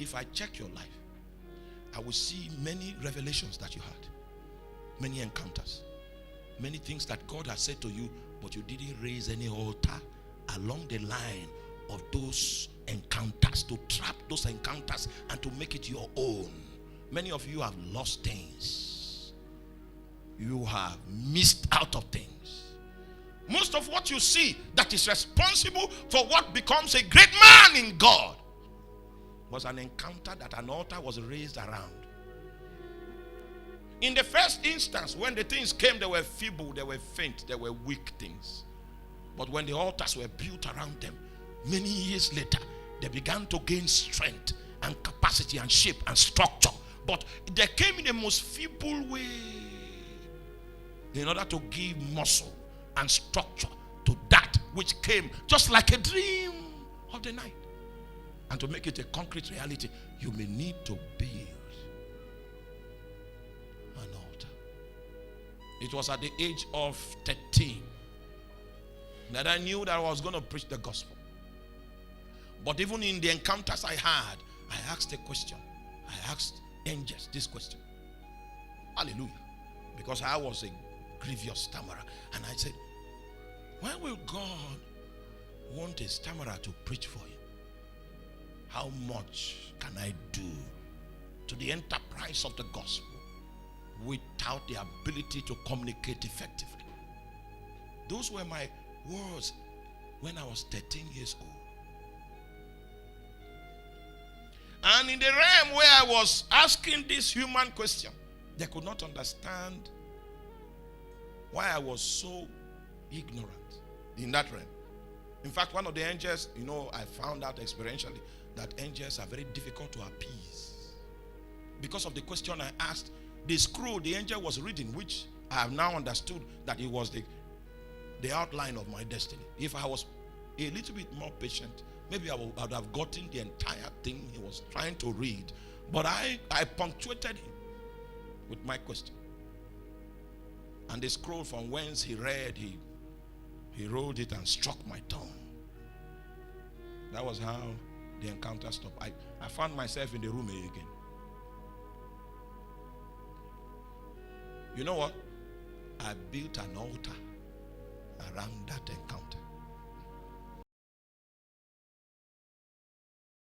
If I check your life, I will see many revelations that you had, many encounters, many things that God has said to you, but you didn't raise any altar along the line of those encounters, to trap those encounters and to make it your own. Many of you have lost things. You have missed out of things. Most of what you see that is responsible for what becomes a great man in God was an encounter that an altar was raised around. In the first instance, when the things came, they were feeble, they were faint, they were weak things. But when the altars were built around them, many years later, they began to gain strength and capacity and shape and structure. But they came in the most feeble way in order to give muscle and structure to that which came just like a dream of the night. And to make it a concrete reality, you may need to build an altar. It was at the age of 13 that I knew that I was going to preach the gospel. But even in the encounters I had, I asked a question. I asked angels this question. Hallelujah. Because I was a grievous stammerer. And I said, why will God want a stammerer to preach for him? How much can I do to the enterprise of the gospel without the ability to communicate effectively? Those were my words when I was 13 years old. And in the realm where I was asking this human question, they could not understand why I was so ignorant in that realm. In fact, one of the angels, I found out experientially that angels are very difficult to appease. Because of the question I asked, the scroll the angel was reading, which I have now understood that it was the outline of my destiny. If I was a little bit more patient, maybe I would have gotten the entire thing he was trying to read. But I punctuated him with my question. And the scroll from whence he read, he rolled it and struck my tongue. That was how the encounter stopped. I found myself in the room again. You know what? I built an altar around that encounter.